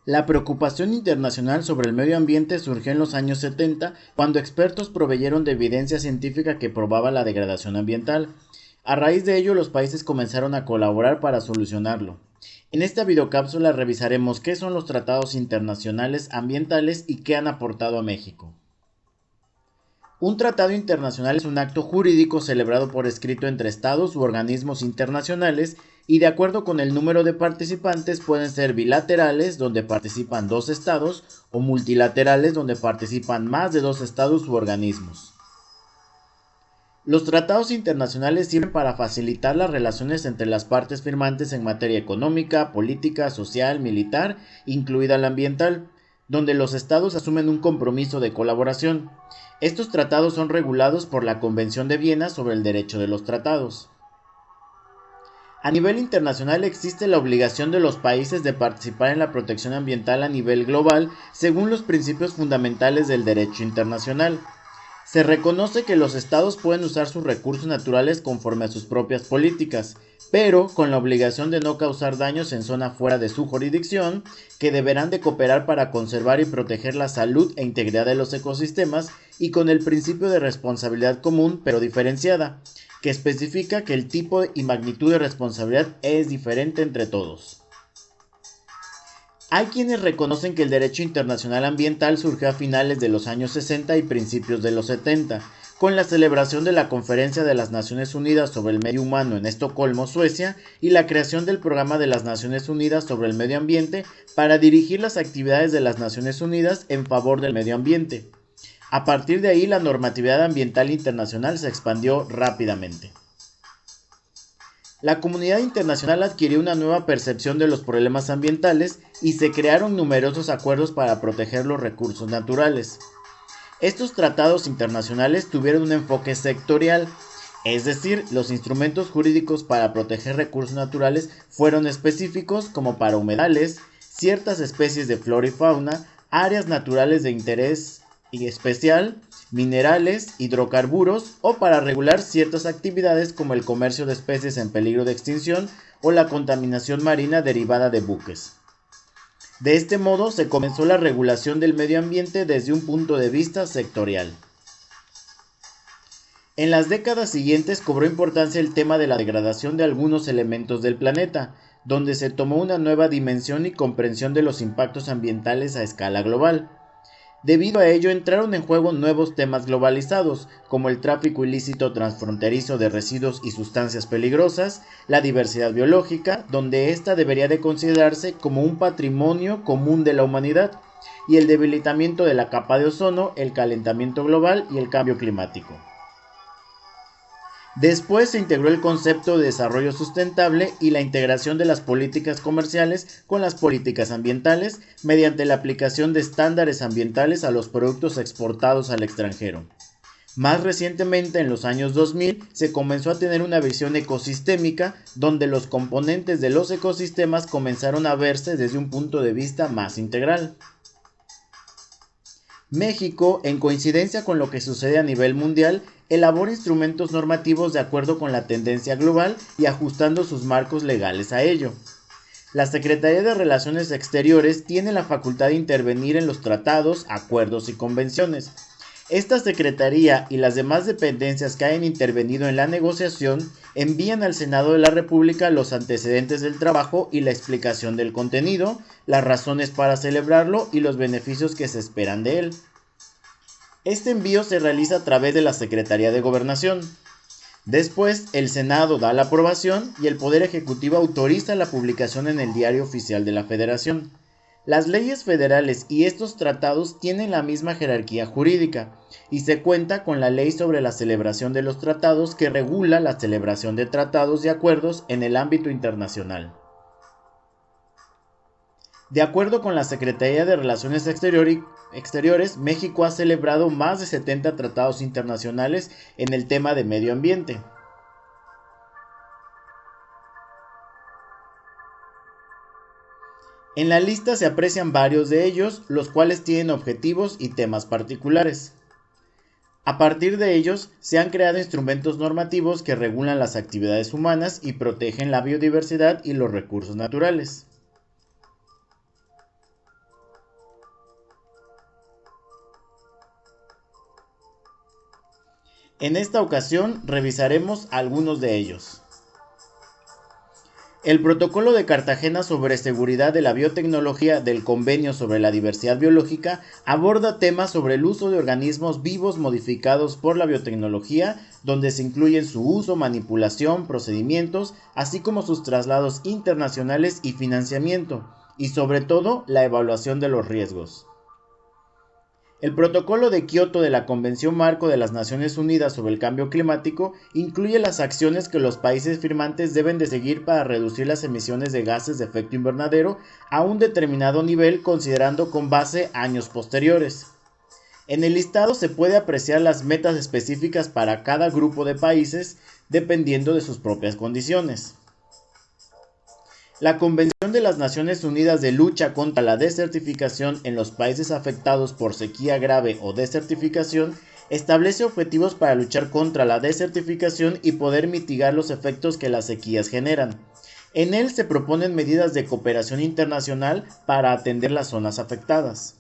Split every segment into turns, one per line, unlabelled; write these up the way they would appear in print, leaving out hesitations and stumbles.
La preocupación internacional sobre el medio ambiente surgió en los años 70, cuando expertos proveyeron de evidencia científica que probaba la degradación ambiental. A raíz de ello, los países comenzaron a colaborar para solucionarlo. En esta videocápsula revisaremos qué son los tratados internacionales ambientales y qué han aportado a México. Un tratado internacional es un acto jurídico celebrado por escrito entre estados u organismos internacionales y de acuerdo con el número de participantes pueden ser bilaterales donde participan dos estados o multilaterales donde participan más de dos estados u organismos. Los tratados internacionales sirven para facilitar las relaciones entre las partes firmantes en materia económica, política, social, militar, incluida la ambiental, donde los estados asumen un compromiso de colaboración. Estos tratados son regulados por la Convención de Viena sobre el Derecho de los Tratados. A nivel internacional existe la obligación de los países de participar en la protección ambiental a nivel global según los principios fundamentales del derecho internacional. Se reconoce que los estados pueden usar sus recursos naturales conforme a sus propias políticas, pero con la obligación de no causar daños en zona fuera de su jurisdicción, que deberán de cooperar para conservar y proteger la salud e integridad de los ecosistemas y con el principio de responsabilidad común pero diferenciada, que especifica que el tipo y magnitud de responsabilidad es diferente entre todos. Hay quienes reconocen que el derecho internacional ambiental surgió a finales de los años 60 y principios de los 70, con la celebración de la Conferencia de las Naciones Unidas sobre el Medio Humano en Estocolmo, Suecia, y la creación del Programa de las Naciones Unidas sobre el Medio Ambiente para dirigir las actividades de las Naciones Unidas en favor del medio ambiente. A partir de ahí, la normatividad ambiental internacional se expandió rápidamente. La comunidad internacional adquirió una nueva percepción de los problemas ambientales y se crearon numerosos acuerdos para proteger los recursos naturales. Estos tratados internacionales tuvieron un enfoque sectorial, es decir, los instrumentos jurídicos para proteger recursos naturales fueron específicos como para humedales, ciertas especies de flora y fauna, áreas naturales de interés especial, minerales, hidrocarburos o para regular ciertas actividades como el comercio de especies en peligro de extinción o la contaminación marina derivada de buques. De este modo se comenzó la regulación del medio ambiente desde un punto de vista sectorial. En las décadas siguientes cobró importancia el tema de la degradación de algunos elementos del planeta, donde se tomó una nueva dimensión y comprensión de los impactos ambientales a escala global. Debido a ello entraron en juego nuevos temas globalizados, como el tráfico ilícito transfronterizo de residuos y sustancias peligrosas, la diversidad biológica, donde ésta debería de considerarse como un patrimonio común de la humanidad, y el debilitamiento de la capa de ozono, el calentamiento global y el cambio climático. Después se integró el concepto de desarrollo sustentable y la integración de las políticas comerciales con las políticas ambientales mediante la aplicación de estándares ambientales a los productos exportados al extranjero. Más recientemente, en los años 2000, se comenzó a tener una visión ecosistémica donde los componentes de los ecosistemas comenzaron a verse desde un punto de vista más integral. México, en coincidencia con lo que sucede a nivel mundial, elabora instrumentos normativos de acuerdo con la tendencia global y ajustando sus marcos legales a ello. La Secretaría de Relaciones Exteriores tiene la facultad de intervenir en los tratados, acuerdos y convenciones. Esta Secretaría y las demás dependencias que hayan intervenido en la negociación envían al Senado de la República los antecedentes del trabajo y la explicación del contenido, las razones para celebrarlo y los beneficios que se esperan de él. Este envío se realiza a través de la Secretaría de Gobernación. Después, el Senado da la aprobación y el Poder Ejecutivo autoriza la publicación en el Diario Oficial de la Federación. Las leyes federales y estos tratados tienen la misma jerarquía jurídica y se cuenta con la Ley sobre la celebración de los tratados que regula la celebración de tratados y acuerdos en el ámbito internacional. De acuerdo con la Secretaría de Relaciones Exteriores, México ha celebrado más de 70 tratados internacionales en el tema de medio ambiente. En la lista se aprecian varios de ellos, los cuales tienen objetivos y temas particulares. A partir de ellos, se han creado instrumentos normativos que regulan las actividades humanas y protegen la biodiversidad y los recursos naturales. En esta ocasión revisaremos algunos de ellos. El Protocolo de Cartagena sobre Seguridad de la Biotecnología del Convenio sobre la Diversidad Biológica aborda temas sobre el uso de organismos vivos modificados por la biotecnología, donde se incluyen su uso, manipulación, procedimientos, así como sus traslados internacionales y financiamiento, y sobre todo la evaluación de los riesgos. El Protocolo de Kioto de la Convención Marco de las Naciones Unidas sobre el Cambio Climático incluye las acciones que los países firmantes deben de seguir para reducir las emisiones de gases de efecto invernadero a un determinado nivel, considerando con base años posteriores. En el listado se puede apreciar las metas específicas para cada grupo de países dependiendo de sus propias condiciones. La Convención de las Naciones Unidas de lucha contra la desertificación en los países afectados por sequía grave o desertificación establece objetivos para luchar contra la desertificación y poder mitigar los efectos que las sequías generan. En él se proponen medidas de cooperación internacional para atender las zonas afectadas.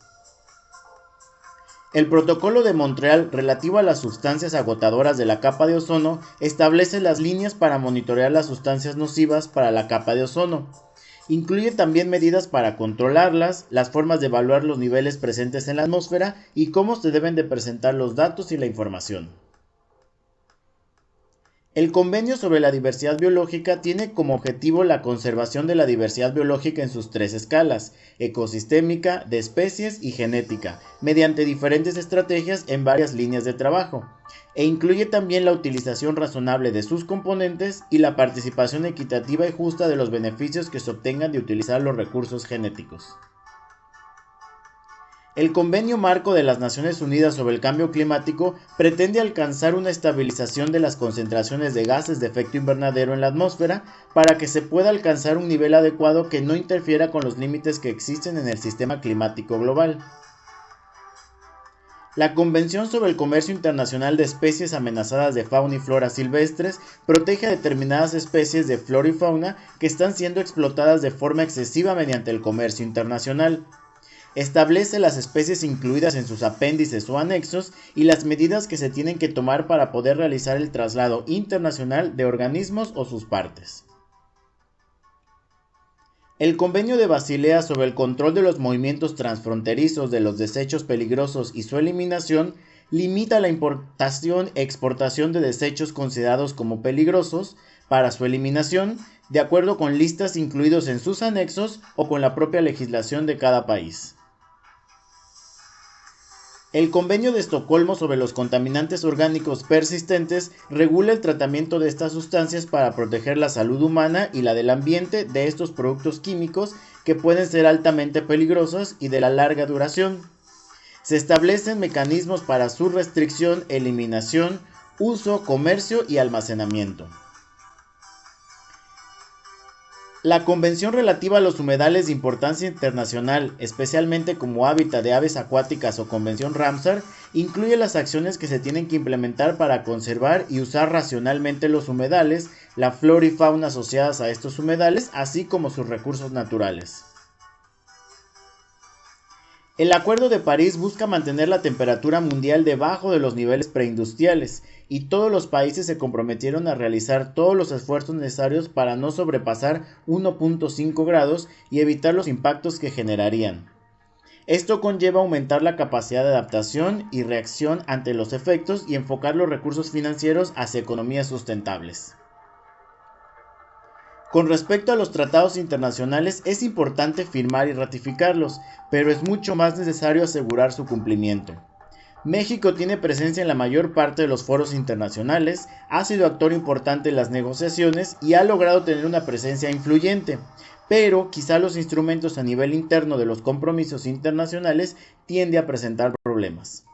El Protocolo de Montreal relativo a las sustancias agotadoras de la capa de ozono establece las líneas para monitorear las sustancias nocivas para la capa de ozono. Incluye también medidas para controlarlas, las formas de evaluar los niveles presentes en la atmósfera y cómo se deben de presentar los datos y la información. El Convenio sobre la Diversidad Biológica tiene como objetivo la conservación de la diversidad biológica en sus tres escalas: ecosistémica, de especies y genética, mediante diferentes estrategias en varias líneas de trabajo, e incluye también la utilización razonable de sus componentes y la participación equitativa y justa de los beneficios que se obtengan de utilizar los recursos genéticos. El Convenio Marco de las Naciones Unidas sobre el Cambio Climático pretende alcanzar una estabilización de las concentraciones de gases de efecto invernadero en la atmósfera para que se pueda alcanzar un nivel adecuado que no interfiera con los límites que existen en el sistema climático global. La Convención sobre el Comercio Internacional de Especies Amenazadas de Fauna y Flora Silvestres protege a determinadas especies de flora y fauna que están siendo explotadas de forma excesiva mediante el comercio internacional. Establece las especies incluidas en sus apéndices o anexos y las medidas que se tienen que tomar para poder realizar el traslado internacional de organismos o sus partes. El Convenio de Basilea sobre el control de los movimientos transfronterizos de los desechos peligrosos y su eliminación limita la importación e exportación de desechos considerados como peligrosos para su eliminación, de acuerdo con listas incluidos en sus anexos o con la propia legislación de cada país. El Convenio de Estocolmo sobre los contaminantes orgánicos persistentes regula el tratamiento de estas sustancias para proteger la salud humana y la del ambiente de estos productos químicos que pueden ser altamente peligrosos y de la larga duración. Se establecen mecanismos para su restricción, eliminación, uso, comercio y almacenamiento. La Convención relativa a los humedales de importancia internacional, especialmente como hábitat de aves acuáticas o Convención Ramsar, incluye las acciones que se tienen que implementar para conservar y usar racionalmente los humedales, la flora y fauna asociadas a estos humedales, así como sus recursos naturales. El Acuerdo de París busca mantener la temperatura mundial debajo de los niveles preindustriales, y todos los países se comprometieron a realizar todos los esfuerzos necesarios para no sobrepasar 1.5 grados y evitar los impactos que generarían. Esto conlleva aumentar la capacidad de adaptación y reacción ante los efectos y enfocar los recursos financieros hacia economías sustentables. Con respecto a los tratados internacionales, es importante firmar y ratificarlos, pero es mucho más necesario asegurar su cumplimiento. México tiene presencia en la mayor parte de los foros internacionales, ha sido actor importante en las negociaciones y ha logrado tener una presencia influyente, pero quizá los instrumentos a nivel interno de los compromisos internacionales tienden a presentar problemas.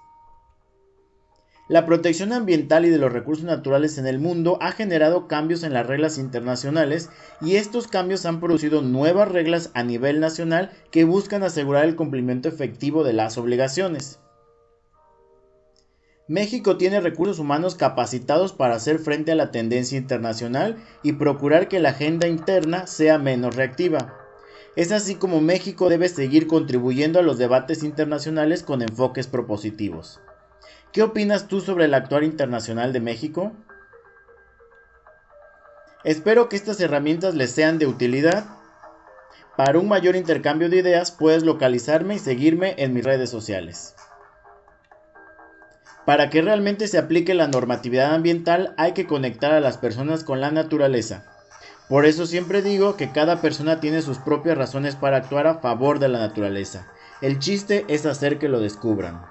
La protección ambiental y de los recursos naturales en el mundo ha generado cambios en las reglas internacionales y estos cambios han producido nuevas reglas a nivel nacional que buscan asegurar el cumplimiento efectivo de las obligaciones. México tiene recursos humanos capacitados para hacer frente a la tendencia internacional y procurar que la agenda interna sea menos reactiva. Es así como México debe seguir contribuyendo a los debates internacionales con enfoques propositivos. ¿Qué opinas tú sobre el actuar internacional de México? Espero que estas herramientas les sean de utilidad. Para un mayor intercambio de ideas puedes localizarme y seguirme en mis redes sociales. Para que realmente se aplique la normatividad ambiental hay que conectar a las personas con la naturaleza. Por eso siempre digo que cada persona tiene sus propias razones para actuar a favor de la naturaleza. El chiste es hacer que lo descubran.